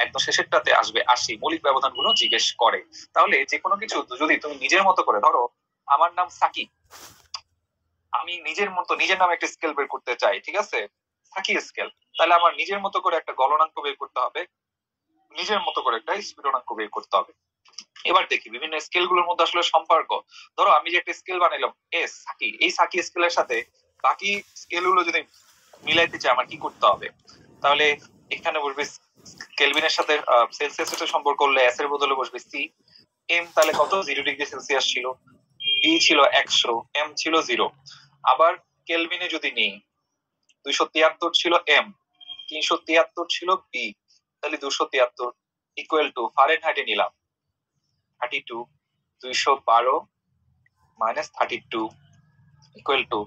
একদম শেষেরটাতে আসবে 80, মৌলিক ব্যবধান গুলো জিজ্ঞেস করে। তাহলে যে কোনো কিছু যদি তুমি নিজের মতো করে, ধরো আমার নাম সাকি, আমি নিজের নামে একটা স্কেল বের করতে চাই, ঠিক আছে, সাকি স্কেল, তাহলে আমার নিজের মতো করে একটা গলনাঙ্ক বের করতে হবে, নিজের মতো করে একটা স্ফুটনাঙ্ক বের করতে হবে। এবার দেখি বিভিন্ন স্কেল গুলোর মধ্যে আসলে সম্পর্ক। ধরো আমি যে একটা স্কেল বানাইলাম এস সাকি, এই সাকি স্কেলের সাথে বাকি স্কেল গুলো যদি মিলাইতে চাই আমার কি করতে হবে? তাহলে এখানে বসবে কেলভিনের সাথে সেলসিয়াসের সাথে সম্পর্ক করলে এস এর বদলে বসবে সি। এম তাহলে কত? 0 ডিগ্রি সেলসিয়াস ছিল। বি ছিল 100, এম ছিল 0। আবার কেলভিনে যদি নিই, 273 ছিল এম, 373 ছিল বি, তাহলে 273 ইকুয়াল টু ফারেনহাইটে নিলাম 32, 212 মাইনাস 32 ইকুয়াল টু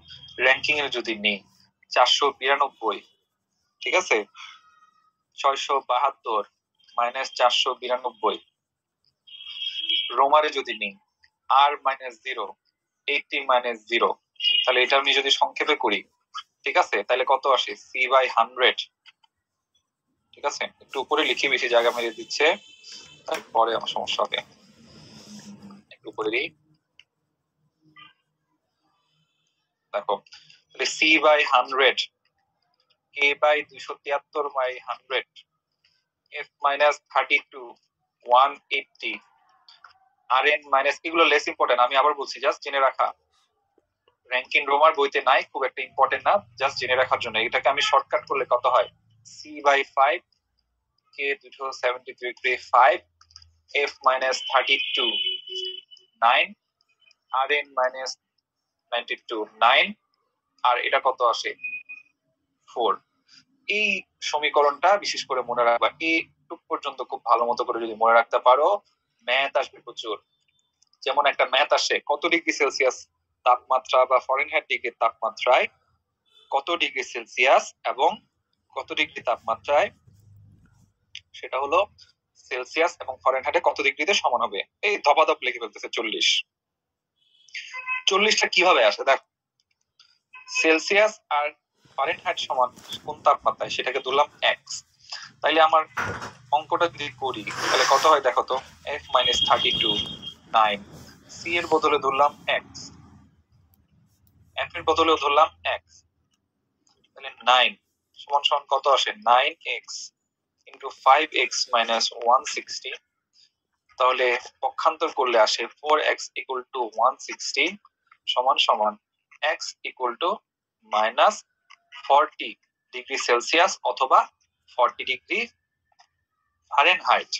র্যাঙ্কিং এর যদি নিই 492, ঠিক আছে, 672 মাইনাস 492। রোমারে যদি নিই আর মাইনাস 0, 80 মাইনাস 0, তাহলে এটা আমি যদি সংক্ষেপে করি, ঠিক আছে, তাহলে কত আসে? C by 100। ঠিক আছে, একটু উপরে লিখি, বেশি জায়গা মেরে দিচ্ছে, তারপরে আমার সমস্যা হবে। একটু উপরে দিই, দেখো, তাহলে C by 100, K by 273 by 100, F minus 32, 180, আর এন মাইনাস, এগুলো লেস ইম্পর্টেন্ট, আমি আবার বলছি, জাস্ট জেনে রাখা। র্যাঙ্কিং রোমার বইতে নাই, খুব একটা ইম্পর্টেন্ট না, জাস্ট জেনে রাখার জন্য। এটাকে আমি শর্টকাট করলে কত হয়? C by 5, K 273 5, F minus 32 9, আর এন মাইনাস 92 9, আর এটা কত আসে? 4। এই সমীকরণটা বিশেষ করে মনে রাখবা, এইটুক পর্যন্ত খুব ভালো মতো করে যদি মনে রাখতে পারো, ম্যাথ আসবে প্রচুর। যেমন একটা ম্যাথ আসে, কত ডিগ্রি সেলসিয়াস তাপমাত্রা বা ফরেনহাইট ডিগ্রির তাপমাত্রায় কত ডিগ্রি সেলসিয়াস এবং কত ডিগ্রি তাপমাত্রায় সেটা হলো সেলসিয়াস এবং ফরেনহাইটে কত ডিগ্রিতে সমান হবে। এই ধপাধপ লিখে ফেলতেছে 40। 40টা কিভাবে আসে? দেখ, সেলসিয়াস আর ফারেনহাইট সমান কোন তাপমাত্রায়, সেটাকে ধরলাম এক্স। তাইলে আমার অঙ্কটা যদি করি তাহলে কত হয় দেখো তো, এফ মাইনাস 32 9, সি এর বদলে ধরলাম এক্স, এফ এর বদলেও ধরলাম এক্স, তাহলে 9 সমান সমান কত আসে? 9x into 5x minus 160। তাহলে পক্ষান্তর করলে আসে 4x ইকুয়াল টু 160 সমান সমান x equal to minus 40 degree Celsius অথবা 40 ডিগ্রি ফারেনহাইট।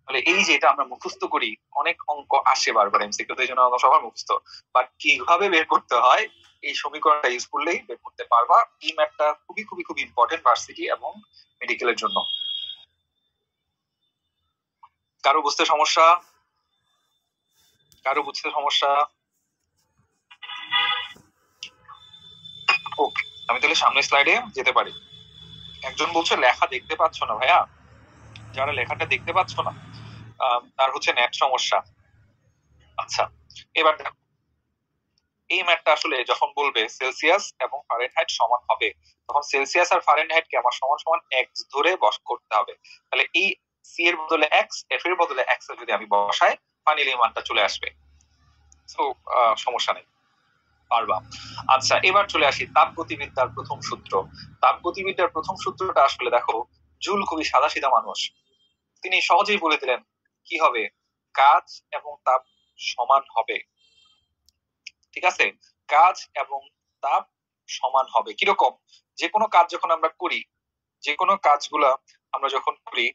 তাহলে এই যে এটা আমরা মুখস্থ করি, অনেক অঙ্ক আসে বারবার এমসিকিউ, এই জন্য আমরা সবার মুখস্থ, বাট কিভাবে বের করতে হয় এই সমীকরণটা ইউজ করলেই বের করতে পারবা। এই ম্যাথটা খুবই খুবই খুবই ইম্পর্টেন্ট ভার্সিটি এবং মেডিকেলের জন্য। কারো বুঝতে সমস্যা? কারো বুঝতে সমস্যা? ওকে, আমি তাহলে সামনের স্লাইডে যেতে পারি। একজন বলছে লেখা দেখতে পাচ্ছ না ভাইয়া, যারা লেখাটা দেখতে পাচ্ছ না তার হচ্ছে নেট সমস্যা। আচ্ছা, এবার দেখো, এই ম্যাথটা আসলে যখন বলবে সেলসিয়াস এবং ফারেনহাইট সমান হবে, তখন সেলসিয়াস আর ফারেনহাইট কে আমার সমান সমান এক্স ধরে বস করতে হবে। তাহলে এই সি এর বদলে এক্স, এফ এর বদলে এক্স যদি আমি বসাই, ফাইনালি মানটা চলে আসবে। তো সমস্যা নেই, পারবা। আচ্ছা, এবার চলে আসি তাপগতিবিদ্যার প্রথম সূত্র। তাপগতিবিদ্যার প্রথম সূত্রটা আসলে দেখো, জুল খুবই সাদাসিধা মানুষ, তিনি সহজেই বলে দিলেন কি হবে, কাজ এবং তাপ সমান হবে। ঠিক আছে, কাজ এবং তাপ সমান হবে। কিরকম? যে কোনো কাজ যখন আমরা করি, যে কোনো কাজগুলা আমরা যখন করি,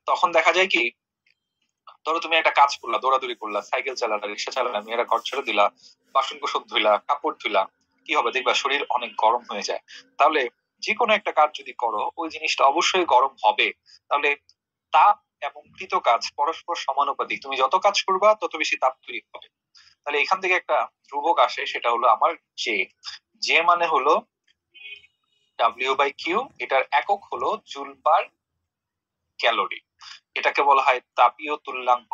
তখন দেখা যায় কি, ধরো তুমি একটা কাজ করলা, দৌড়াদৌড়ি করলা, সাইকেল চালালা, রিক্সা চালালা, মেয়েরা ঘর ছেড়ে দিলা, বাসন কোসন ধুইলা, কাপড় ধুইলা, কি হবে দেখবা শরীর অনেক গরম হয়ে যায়। তাহলে যে কোনো একটা কাজ যদি করো, ওই জিনিসটা অবশ্যই গরম হবে। তাহলে তাপ এবং কৃত কাজ পরস্পর সমানুপাতিক, তুমি যত কাজ করবা তত বেশি তাপ তৈরি হবে। তাহলে এখান থেকে একটা ধ্রুবক আসে, সেটা হলো আমার জে। জে মানে হলো ডাব্লিউ বাই কিউ, এটার একক হলো জুল পার ক্যালোরি। এটাকে বলা হয় তাপীয় তুল্যাঙ্ক।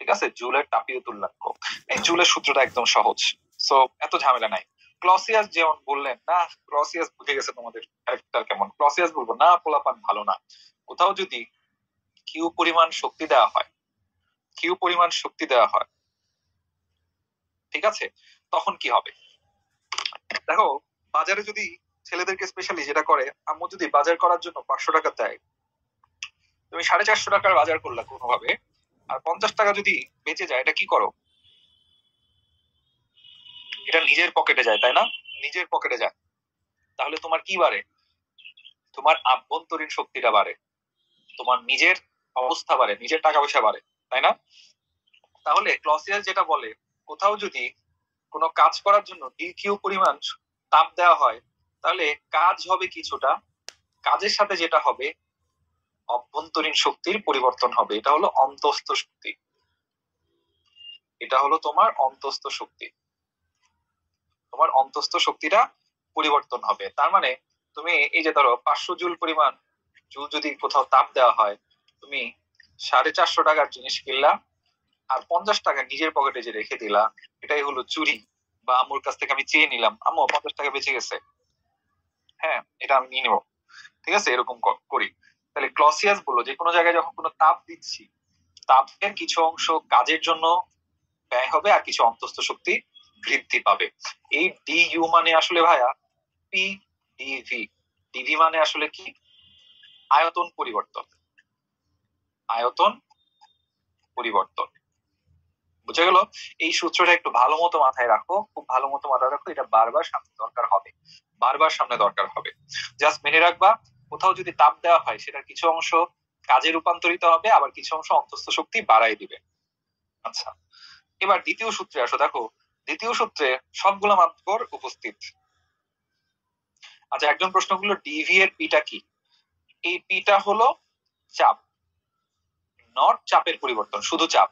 ঠিক আছে, জুলের তাপীয় তুল্যাঙ্ক। এই জুলের সূত্রটা একদম সহজ, সো এত ঝামেলা নাই। ক্লসিয়াস যেমন বললেন না, ক্লসিয়াস বুঝে গেছে তোমাদের ক্যারেক্টার কেমন। ক্লসিয়াস বলবো না পোলাপান ভালো না। কোথাও যদি কিউ পরিমাণ শক্তি দেওয়া হয়, কিউ পরিমাণ শক্তি দেওয়া হয়, ঠিক আছে, তখন কি হবে? দেখো, বাজারে যদি ছেলেদেরকে স্পেশালি যেটা করে, আম্মু যদি বাজার করার জন্য 500 টাকা দেয়, তুমি 450 টাকার বাজার করলা কোনোভাবে, আর 50 টাকা যদি বেঁচে যায়, এটা কি করো? এটা নিজের পকেটে যায়, তাই না? নিজের পকেটে যায়। তাহলে তোমার কি বাড়ে? তোমার আভ্যন্তরীণ শক্তিটা বাড়ে, তোমার নিজের অবস্থা বাড়ে, নিজের টাকা পয়সা বাড়ে, তাই না? তাহলে ক্লসিয়াস যেটা বলে, কোথাও যদি কোনো কাজ করার জন্য ডিকিউ পরিমাণ তাপ দেওয়া হয়, তাহলে কাজ হবে কিছুটা, কাজের সাথে যেটা হবে অভ্যন্তরীণ শক্তির পরিবর্তন হবে। এটা হলো অন্তস্থ শক্তি, এটা হলো তোমার অন্তস্থ শক্তি। তোমার অন্তস্থ শক্তিটা পরিবর্তন হবে। তার মানে তুমি এই যে ধরো 500 জুল পরিমাণ জুল যদি কোথাও তাপ দেওয়া হয়, তুমি 450 টাকার জিনিস কিনলা, আর 50 টাকা নিজের পকেটে যে রেখে দিলা, এটাই হলো চুরি। বা আম্মুর কাছ থেকে আমি চেয়ে নিলাম, আম্মু 50 টাকা বেঁচে গেছে, হ্যাঁ এটা আমি নিয়ে নেবো, ঠিক আছে, এরকম করি। তাহলে ক্লসিয়াস বললো যে কোনো জায়গায় যখন কোনো তাপ দিচ্ছি, তাপের কিছু অংশ কাজের জন্য ব্যয় হবে, আর কিছু অন্তস্থ শক্তি বৃদ্ধি পাবে। এই ডিইউ মানে আসলে ভাইয়া পি ডিভি। ডিভি মানে আসলে কি? আয়তন পরিবর্তন, আয়তন পরিবর্তন। বুঝে গেল? এই সূত্রটা একটু ভালো মতো মাথায় রাখো, খুব ভালো মতো মাথায় রাখো, এটা বারবার সামনে দরকার হবে, বারবার সামনে দরকার হবে। জাস্ট মেনে রাখবা, কোথাও যদি তাপ দেওয়া হয়, সেটার কিছু অংশ কাজে রূপান্তরিত হবে, আবার কিছু অংশ অন্তস্থ শক্তি বাড়াই দিবে। আচ্ছা, এবার দ্বিতীয় সূত্রে আসো। দেখো, দ্বিতীয় সূত্রে সবগুলো মাত্র উপস্থিত। আচ্ছা, একজন প্রশ্ন করলো ডিভি এর পিটা কি? এই পিটা হলো চাপ, নট চাপের পরিবর্তন, শুধু চাপ।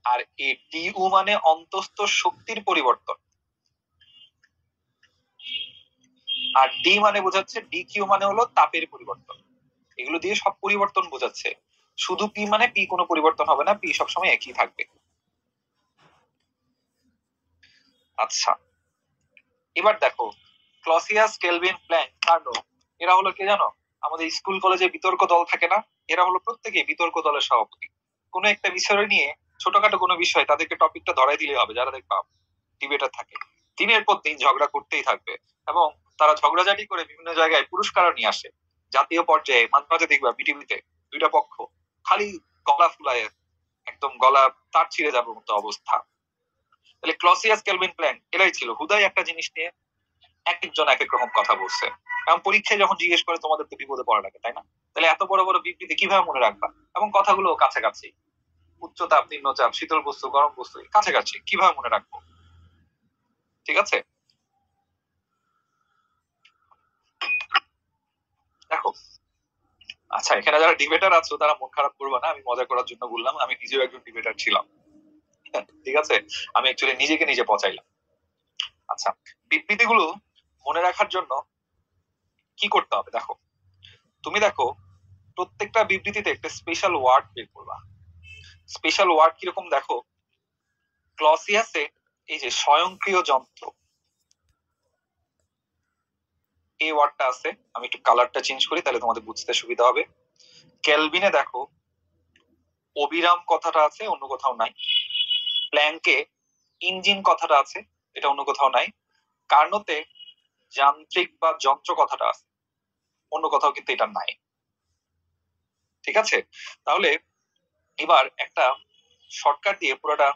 আর এই ডিউ মানে অন্তস্থ শক্তির পরিবর্তন, আর ডি মানে বোঝাচ্ছে, ডি কিউ মানে হলো তাপের পরিবর্তন। এগুলো দিয়ে সব পরিবর্তন বোঝাচ্ছে। শুধু পি মানে পি কোনো পরিবর্তন হবে না, পি সবসময় একই থাকবে। আচ্ছা, এবার দেখো, ক্লসিয়াস, কেলভিন, প্ল্যাঙ্ক, কার্নো, এরা হলো কে জানো? আমাদের স্কুল কলেজে বিতর্ক দল থাকে না, এরা হলো প্রত্যেকেই বিতর্ক দলের সভাপতি। কোনো একটা বিষয় নিয়ে, ছোটখাটো কোনো বিষয়, তাদেরকে টপিকটা ধরাই দিলে হবে। যারা দেখবা ডিবেটার থাকে, দিনের পর দিন ঝগড়া করতেই থাকবে, এবং তারা ঝগড়াঝাটি করে বিভিন্ন জায়গায় পুরস্কারও নিয়ে আসে। জাতীয় পর্যায়ে মাঝে মাঝে দেখবা বিটিভিতে দুইটা পক্ষ খালি গলা ফুলায়, একদম গলা তার ছিঁড়ে যাবার মতো অবস্থা। তাহলে ক্লসিয়াস, কেলভিন, প্ল্যাঙ্ক এরাই ছিল। হুদাই একটা জিনিস নিয়ে এক একজন এক এক রকম কথা বলছে, এবং পরীক্ষায় যখন জিজ্ঞেস করে তোমাদের তো বিপদে পড়া লাগে, তাই না? তাহলে এত বড় বড় বিবৃতি কিভাবে মনে রাখবা? এবং কথাগুলো কাছাকাছি, উচ্চ তাপ, নিম্ন চাপ, শীতল বস্তু, গরম বস্তু কাছাকাছি, কিভাবে মনে রাখবো? ঠিক আছে, দেখো। আচ্ছা, এখানে যারা ডিবেটার আছো তারা মন খারাপ করবে না, আমি মজা করার জন্য বললাম, আমি নিজেও একজন ডিবেটার ছিলাম। ঠিক আছে, আমি অ্যাকচুয়ালি নিজেকে নিজে পচাইলাম। আচ্ছা, বিবৃতিগুলো মনে রাখার জন্য কি করতে হবে? দেখো, তুমি দেখো, প্রত্যেকটা বিবৃতিতে একটা স্পেশাল ওয়ার্ড বের করবা। স্পেশাল ওয়ার্ড কিরকম? দেখো, ক্লসিয়াসে এই যে স্বয়ংক্রিয় যন্ত্র, এই ওয়ার্ডটা আছে। আমি একটু কালারটা চেঞ্জ করি, তাহলে তোমাদের বুঝতে সুবিধা হবে। কেলভিনে দেখো অবিরাম কথাটা আছে, অন্য কোথাও নাই। প্ল্যাঙ্কে ইঞ্জিন কথাটা আছে, এটা অন্য কোথাও নাই। কার্নোতে যান্ত্রিক বা যন্ত্র কথাটা আছে, অন্য কোথাও কিন্তু এটা নাই। ঠিক আছে, তাহলে এবার একটা শর্টকাট দিয়ে পুরোটা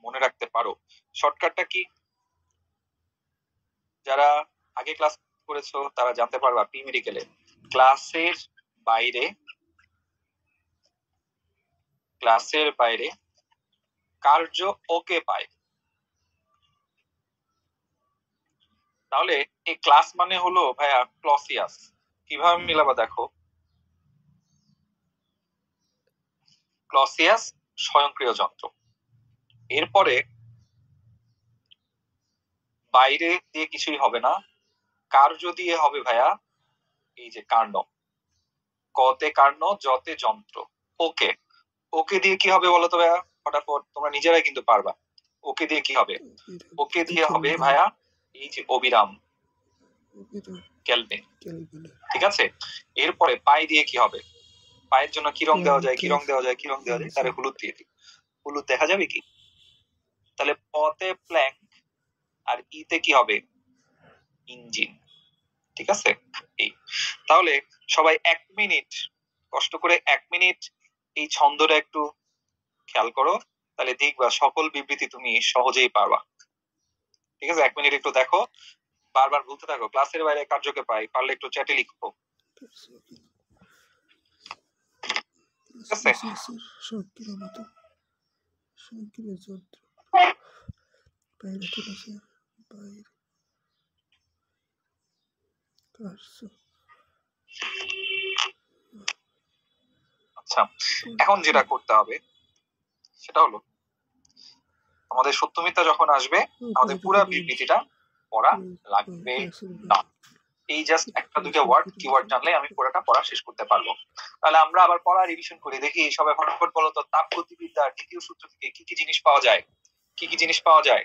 মনে রাখতে পারো। শর্টকাটটা কি? যারা আগে ক্লাস করেছো তারা জানতে পারবা, পি মেডিকেলে ক্লাসের বাইরে, ক্লাসের বাইরে কার্য ওকে পায়। তাহলে এই ক্লাস মানে হলো ভাইয়া ক্লসিয়াস। কিভাবে মিলাবা? দেখো, ক্লসিয়াস স্বয়ংক্রিয় যন্ত্র, এরপরে বাইরে দিয়ে কিছুই হবে না, কার্য দিয়ে হবে ভাইয়া এই যে কার্ণ, কতে কার্ণ, যতে যন্ত্র। ওকে, ওকে দিয়ে কি হবে বলো তো ভাইয়া? ফটাফট তোমরা নিজেরাই কিন্তু পারবা। ওকে দিয়ে কি হবে? ওকে দিয়ে হবে ভাইয়া এই যে অবিরাম কেলভিন, ঠিক আছে। এরপরে পাই দিয়ে কি হবে? পায়ের জন্য কি রং দেওয়া যায়, কি রং দেওয়া যায়, কি রং দেওয়া যায়? তাহলে হলুদ দিয়ে দিই। হলুদ দেখা যাবে কি? তাহলে পতে প্ল্যাঙ্ক আর ইতে কি হবে? ইঞ্জিন, ঠিক আছে। এই তাহলে সবাই 1 মিনিট কষ্ট করে 1 মিনিট এই ছন্দটা একটু খেয়াল করো, তাহলে দেখবা সকল বিবৃতি তুমি সহজেই পারবা। ঠিক আছে, 1 মিনিট একটু দেখো, বারবার বলতে থাকো। ক্লাসের বাইরে কার্যকে পাই, পারলে একটু চ্যাটে লিখো, ঠিক আছে। আচ্ছা, এখন যেটা করতে হবে সেটা হলো আমাদের সত্য মিথ্যা যখন আসবে আমাদের পুরো বিবৃতিটা পড়া লাগবে না। এই জাস্ট একটা দুইটা ওয়ার্ড কিওয়ার্ড জানলে আমি পুরোটা পড়া শেষ করতে পারবো। তাহলে আমরা আবার পড়া রিভিশন করে দেখি। সবাই ফটাফট বলো তো, তাপগতিবিদ্যার দ্বিতীয় সূত্র থেকে কি কি জিনিস পাওয়া যায়? কি কি জিনিস পাওয়া যায়?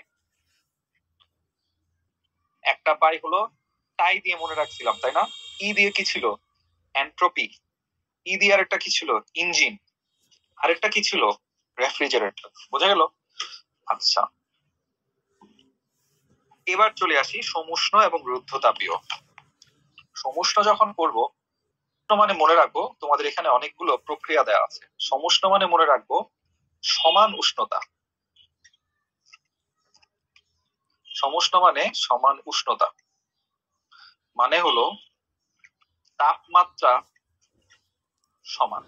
একটা পাই হলো টাই দিয়ে মনে রাখছিলাম, তাই না? ই দিয়ে কি ছিল? এন্ট্রপি। ই দিয়ে আরেকটা কি ছিল? ইঞ্জিন। আরেকটা কি ছিল? রেফ্রিজারেটর। বোঝা গেল? আচ্ছা, এবার চলে আসি সমুষ্ণ এবং রুদ্ধতাপীয়। সমুষ্ণ যখন পড়বো মানে মনে রাখবো, তোমাদের এখানে অনেকগুলো প্রক্রিয়া দেওয়া আছে। সমুষ্ণ মানে মনে রাখবো সমান উষ্ণতা। সমুষ্ণ মানে সমান উষ্ণতা, মানে হলো তাপমাত্রা সমান।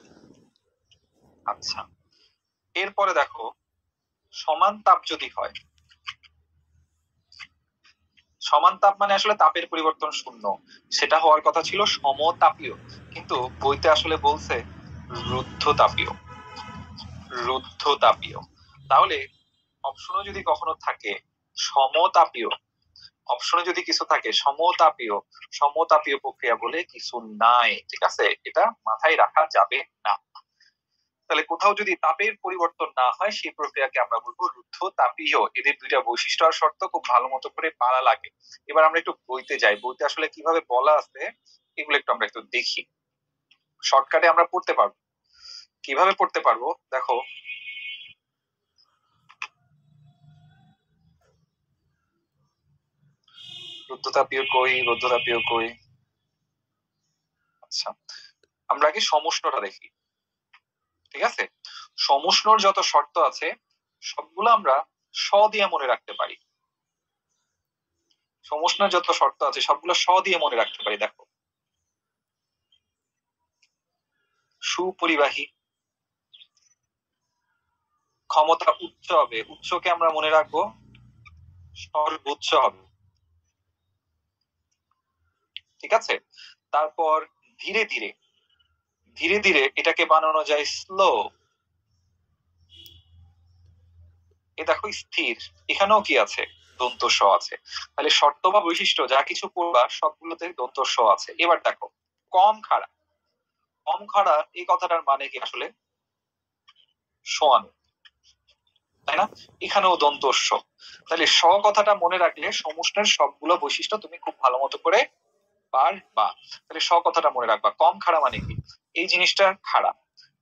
আচ্ছা, এরপরে দেখো সমান তাপ যদি হয়, সমান তাপ মানে আসলে তাপের পরিবর্তন শূন্য, সেটা হওয়ার কথা ছিল সমতাপীয়, কিন্তু বইতে আসলে বলছে রুদ্ধতাপীয়। রুদ্ধতাপীয়, তাহলে অপশনে যদি কখনো থাকে সমতাপীয়, অপশনে যদি কিছু থাকে সমতাপীয়, সমতাপীয় প্রক্রিয়া বলে কিছু নাই, ঠিক আছে। এটা মাথায় রাখা যাবে না। তাহলে কোথাও যদি তাপের পরিবর্তন না হয় সেই প্রক্রিয়াকে আমরা বলবো রুদ্ধ তাপীয়। এদের দুইটা বৈশিষ্ট্য আর শর্ত খুব ভালো মতো করে পারা লাগে। এবার আমরা একটু বইতে যাই, বইতে আসলে কিভাবে বলা আছে এগুলো একটু আমরা একটু দেখি, শর্টকাটে আমরা পড়তে পারবো। কিভাবে পড়তে পারবো দেখো, রুদ্ধতাপীয় কই, রুদ্ধতাপীয় কই। আচ্ছা, আমরা আগে সমুষ্ণটা দেখি, ঠিক আছে। সমুষ্ণর যত শর্ত আছে সবগুলো আমরা স দিয়ে মনে রাখতে পারি। সমুষ্ণের যত শর্ত আছে সবগুলো স দিয়ে মনে রাখতে পারি। দেখো, সুপরিবাহী, ক্ষমতা উচ্চ হবে, উচ্চকে আমরা মনে রাখবো সর্বোচ্চ হবে, ঠিক আছে। তারপর ধীরে ধীরে, ধীরে ধীরে এটাকে বানানো যায় স্লো। এ দেখো স্থির, এখানেও কি আছে? দন্ত স আছে। তাহলে শর্ত বা বৈশিষ্ট্য যা কিছু পড়বা সবগুলোতে দন্ত স আছে। এবার দেখো কম খাড়া, কম খাড়া এই কথাটার মানে কি আসলে? সমান, তাই না? এখানেও দন্ত স। তাহলে স কথাটা মনে রাখলে সমুষ্ণের সবগুলো বৈশিষ্ট্য তুমি খুব ভালো মতো করে পারবা। তাহলে স কথাটা মনে রাখবা। কম খাড়া মানে কি? এই জিনিসটা খাড়া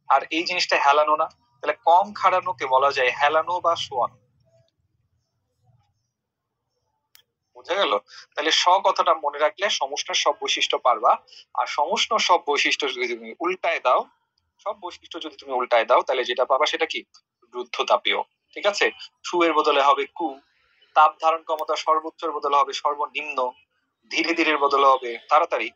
আর এই জিনিসটা হেলানো না, তাহলে কম খাড়ানোকে বলা যায় হেলানো বা শোয়ানো। বুঝা গেল? তাহলে স কথাটা মনে রাখলে সমুষ্ণের সব বৈশিষ্ট্য পারবা। আর সমুষ্ণ সব বৈশিষ্ট্য যদি তুমি উল্টায় দাও, সব বৈশিষ্ট্য যদি তুমি উল্টায় দাও তাহলে যেটা পাবা সেটা কি? রুদ্ধতাপীয়, ঠিক আছে। সু এর বদলে হবে কু, তাপ ধারণ ক্ষমতা সর্বোচ্চের বদলে হবে সর্বনিম্ন, ধীরে ধীরে বদলে হবে তাড়াতাড়ি,